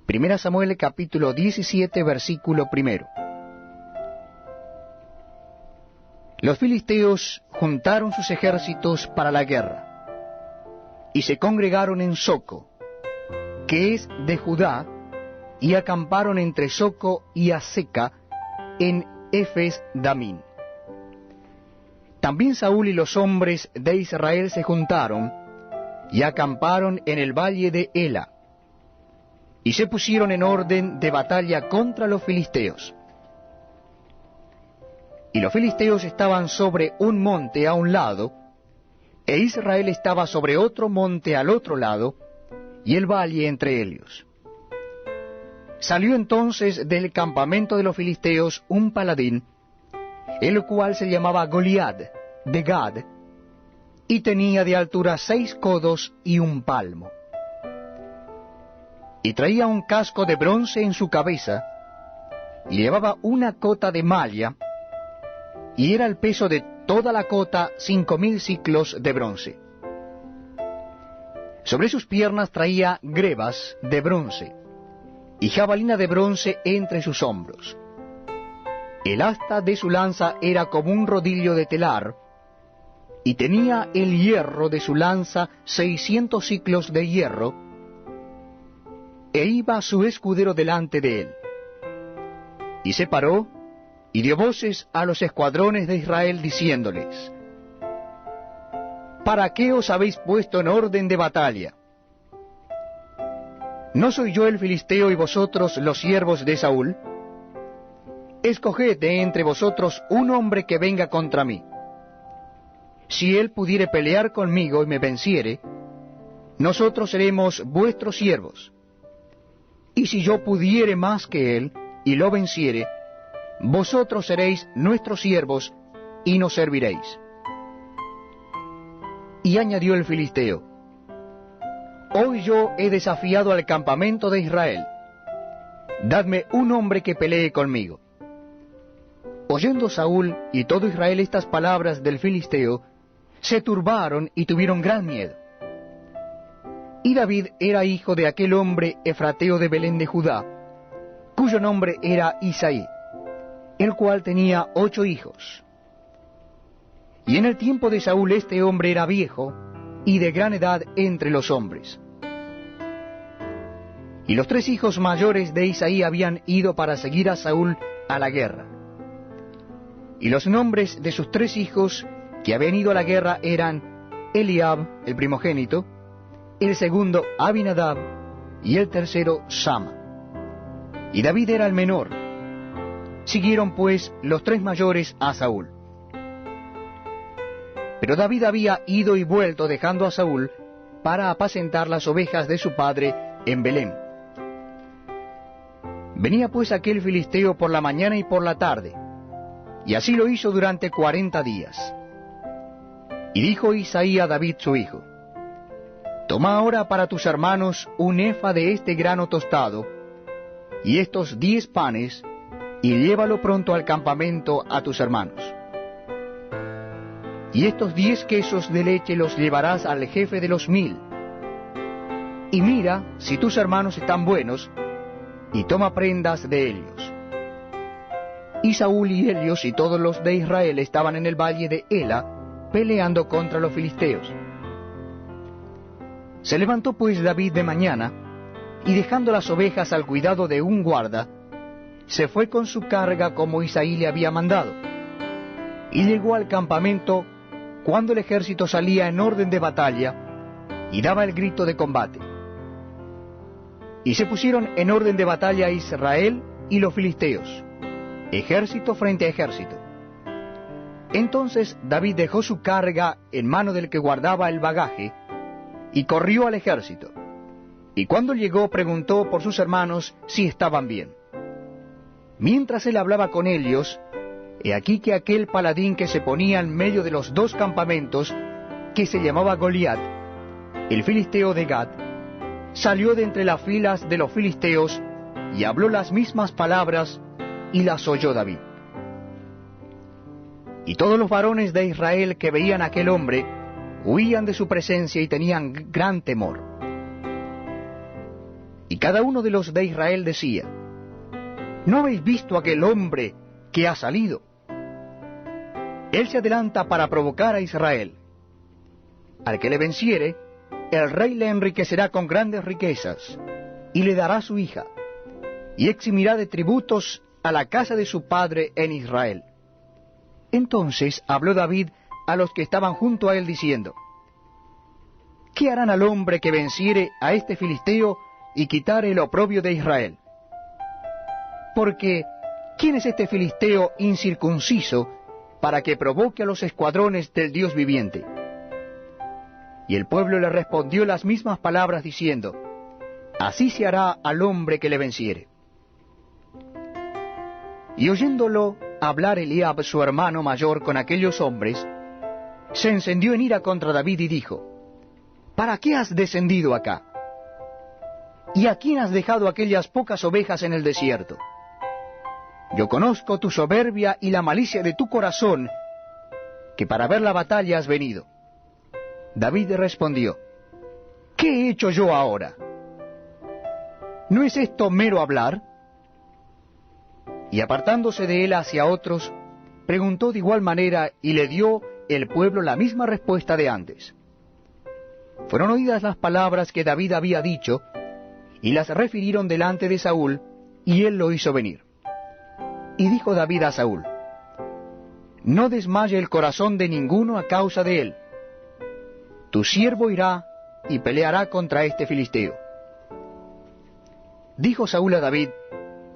Primera Samuel capítulo 17, versículo 1. Los filisteos juntaron sus ejércitos para la guerra, y se congregaron en Soco, que es de Judá, y acamparon entre Soco y Azeca, en Efes Damín. También Saúl y los hombres de Israel se juntaron, y acamparon en el valle de Ela, y se pusieron en orden de batalla contra los filisteos. Y los filisteos estaban sobre un monte a un lado, e Israel estaba sobre otro monte al otro lado, y el valle entre ellos. Salió entonces del campamento de los filisteos un paladín, el cual se llamaba Goliat, de Gad, y tenía de altura 6 codos y 1 palmo. Y traía un casco de bronce en su cabeza, y llevaba una cota de malla, y era el peso de toda la cota 5000 siclos de bronce. Sobre sus piernas traía grebas de bronce, y jabalina de bronce entre sus hombros. El asta de su lanza era como un rodillo de telar, y tenía el hierro de su lanza 600 siclos de hierro, e iba su escudero delante de él. Y se paró, y dio voces a los escuadrones de Israel, diciéndoles: ¿Para qué os habéis puesto en orden de batalla? ¿No soy yo el filisteo y vosotros los siervos de Saúl? Escoged de entre vosotros un hombre que venga contra mí. Si él pudiere pelear conmigo y me venciere, nosotros seremos vuestros siervos. Y si yo pudiere más que él, y lo venciere, vosotros seréis nuestros siervos, y nos serviréis. Y añadió el filisteo: Hoy yo he desafiado al campamento de Israel. Dadme un hombre que pelee conmigo. Oyendo Saúl y todo Israel estas palabras del filisteo, se turbaron y tuvieron gran miedo. Y David era hijo de aquel hombre efrateo de Belén de Judá, cuyo nombre era Isaí, el cual tenía 8 hijos. Y en el tiempo de Saúl este hombre era viejo, y de gran edad entre los hombres. Y los 3 hijos mayores de Isaí habían ido para seguir a Saúl a la guerra. Y los nombres de sus 3 hijos que habían ido a la guerra eran Eliab, el primogénito, el segundo Abinadab, y el tercero Sama. Y David era el menor. Siguieron pues los 3 mayores a Saúl. Pero David había ido y vuelto dejando a Saúl para apacentar las ovejas de su padre en Belén. Venía pues aquel filisteo por la mañana y por la tarde, y así lo hizo durante 40 días. Y dijo Isaí a David su hijo: Toma ahora para tus hermanos un efa de este grano tostado, y estos 10 panes, y llévalo pronto al campamento a tus hermanos. Y estos 10 quesos de leche los llevarás al jefe de los 1000. Y mira si tus hermanos están buenos, y toma prendas de ellos. Y Saúl y ellos y todos los de Israel estaban en el valle de Ela, peleando contra los filisteos. Se levantó pues David de mañana, y dejando las ovejas al cuidado de un guarda, se fue con su carga como Isaí le había mandado, y llegó al campamento cuando el ejército salía en orden de batalla, y daba el grito de combate. Y se pusieron en orden de batalla Israel y los filisteos, ejército frente a ejército. Entonces David dejó su carga en mano del que guardaba el bagaje, y corrió al ejército. Y cuando llegó preguntó por sus hermanos si estaban bien. Mientras él hablaba con ellos, he aquí que aquel paladín que se ponía en medio de los 2 campamentos, que se llamaba Goliat, el filisteo de Gad, salió de entre las filas de los filisteos, y habló las mismas palabras, y las oyó David. Y todos los varones de Israel que veían a aquel hombre, huían de su presencia y tenían gran temor. Y Y cada uno de los de Israel decía: ¿no habéis visto aquel hombre que ha salido? Él se adelanta para provocar a Israel. Al que le venciere, el rey le enriquecerá con grandes riquezas, y le dará su hija, y eximirá de tributos a la casa de su padre en Israel. Entonces habló David a los que estaban junto a él, diciendo: ¿qué harán al hombre que venciere a este filisteo y quitare el oprobio de Israel? Porque, ¿quién es este filisteo incircunciso para que provoque a los escuadrones del Dios viviente? Y el pueblo le respondió las mismas palabras, diciendo: así se hará al hombre que le venciere. Y oyéndolo hablar Eliab, su hermano mayor, con aquellos hombres, se encendió en ira contra David y dijo: ¿para qué has descendido acá? ¿Y a quién has dejado aquellas pocas ovejas en el desierto? Yo conozco tu soberbia y la malicia de tu corazón, que para ver la batalla has venido. David respondió: ¿qué he hecho yo ahora? ¿No es esto mero hablar? Y apartándose de él hacia otros, preguntó de igual manera, y le dio el pueblo la misma respuesta de antes. Fueron oídas las palabras que David había dicho, y las refirieron delante de Saúl, y él lo hizo venir. Y dijo David a Saúl: no desmaye el corazón de ninguno a causa de él. Tu siervo irá y peleará contra este filisteo. Dijo Saúl a David: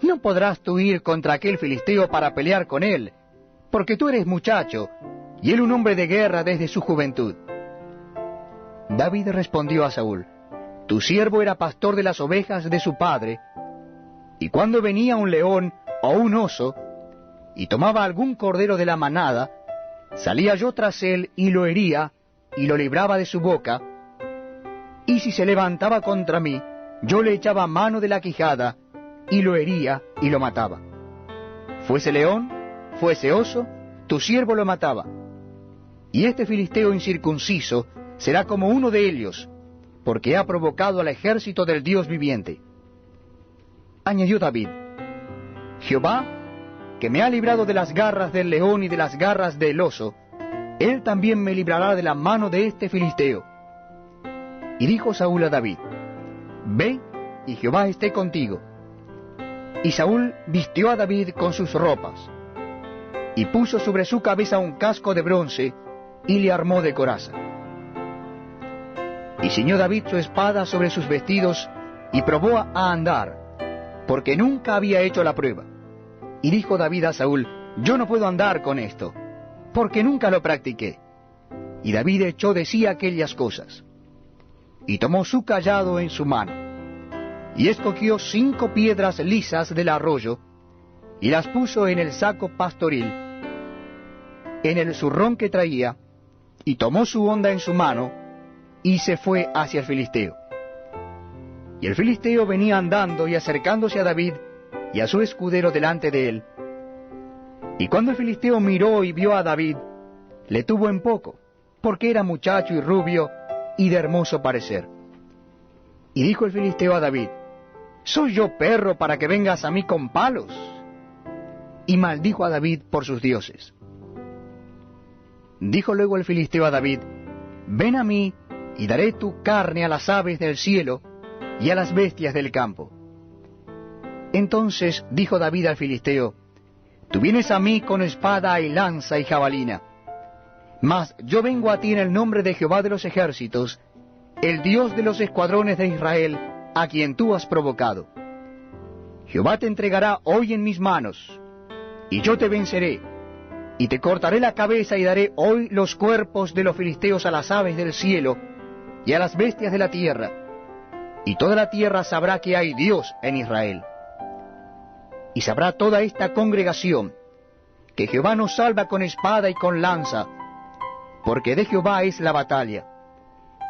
no podrás tú ir contra aquel filisteo para pelear con él, porque tú eres muchacho, y él un hombre de guerra desde su juventud. David respondió a Saúl: tu siervo era pastor de las ovejas de su padre, y cuando venía un león o un oso, y tomaba algún cordero de la manada, salía yo tras él y lo hería, y lo libraba de su boca, y si se levantaba contra mí, yo le echaba mano de la quijada, y lo hería y lo mataba. Fuese león, fuese oso, tu siervo lo mataba. Y este filisteo incircunciso será como uno de ellos, porque ha provocado al ejército del Dios viviente. Añadió David: Jehová, que me ha librado de las garras del león y de las garras del oso, él también me librará de la mano de este filisteo. Y dijo Saúl a David: ve, y Jehová esté contigo. Y Saúl vistió a David con sus ropas, y puso sobre su cabeza un casco de bronce, y le armó de coraza. Y ciñó David su espada sobre sus vestidos, y probó a andar, porque nunca había hecho la prueba. Y dijo David a Saúl: yo no puedo andar con esto, porque nunca lo practiqué. Y David echó de sí aquellas cosas. Y tomó su cayado en su mano, y escogió 5 piedras lisas del arroyo, y las puso en el saco pastoril, en el zurrón que traía, y tomó su honda en su mano, y se fue hacia el filisteo. Y el filisteo venía andando y acercándose a David y a su escudero delante de él. Y cuando el filisteo miró y vio a David, le tuvo en poco, porque era muchacho y rubio, y de hermoso parecer. Y dijo el filisteo a David: ¿soy yo perro para que vengas a mí con palos? Y maldijo a David por sus dioses. Dijo luego el filisteo a David: ven a mí, y daré tu carne a las aves del cielo y a las bestias del campo. Entonces dijo David al filisteo: tú vienes a mí con espada y lanza y jabalina, mas yo vengo a ti en el nombre de Jehová de los ejércitos, el Dios de los escuadrones de Israel, a quien tú has provocado. Jehová te entregará hoy en mis manos, y yo te venceré, y te cortaré la cabeza, y daré hoy los cuerpos de los filisteos a las aves del cielo y a las bestias de la tierra, y toda la tierra sabrá que hay Dios en Israel. Y sabrá toda esta congregación que Jehová nos salva con espada y con lanza, porque de Jehová es la batalla,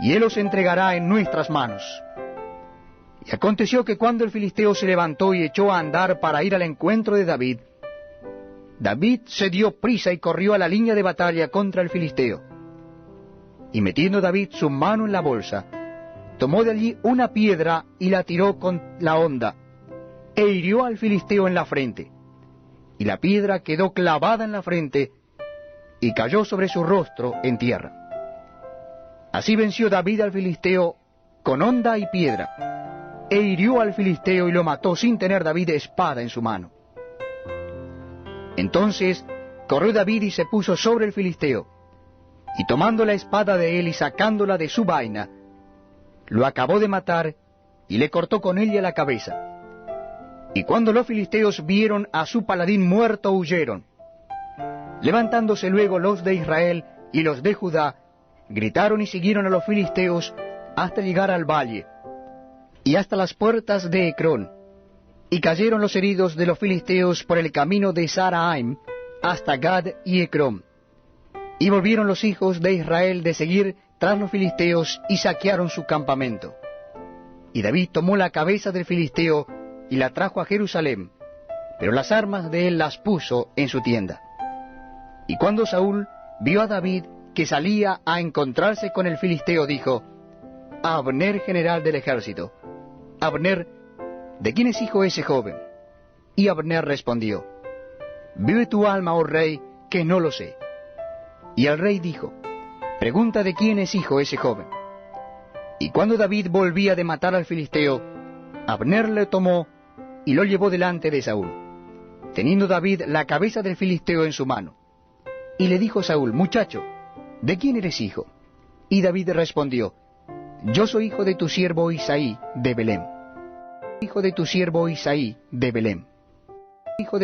y él os entregará en nuestras manos. Y aconteció que cuando el filisteo se levantó y echó a andar para ir al encuentro de David, David se dio prisa y corrió a la línea de batalla contra el filisteo. Y metiendo David su mano en la bolsa, tomó de allí una piedra y la tiró con la honda, e hirió al filisteo en la frente. Y la piedra quedó clavada en la frente, y cayó sobre su rostro en tierra. Así venció David al filisteo con honda y piedra, e hirió al filisteo y lo mató sin tener David espada en su mano. Entonces corrió David y se puso sobre el filisteo, y tomando la espada de él y sacándola de su vaina, lo acabó de matar y le cortó con ella la cabeza. Y cuando los filisteos vieron a su paladín muerto, huyeron. Levantándose luego los de Israel y los de Judá, gritaron y siguieron a los filisteos hasta llegar al valle, y hasta las puertas de Ecrón, y cayeron los heridos de los filisteos por el camino de Saraim hasta Gad y Ecrón. Y volvieron los hijos de Israel de seguir tras los filisteos y saquearon su campamento. Y David tomó la cabeza del filisteo y la trajo a Jerusalén, pero las armas de él las puso en su tienda. Y cuando Saúl vio a David que salía a encontrarse con el filisteo, dijo: Abner, general del ejército. Abner, ¿de quién es hijo ese joven? Y Abner respondió: Vive tu alma, oh rey, que no lo sé. Y el rey dijo: Pregunta de quién es hijo ese joven. Y cuando David volvía de matar al filisteo, Abner le tomó y lo llevó delante de Saúl, teniendo David la cabeza del filisteo en su mano. Y le dijo Saúl: Muchacho, ¿de quién eres hijo? Y David respondió: Yo soy hijo de tu siervo Isaí de Belén. Hijo de tu siervo Isaí de Belén. Hijo de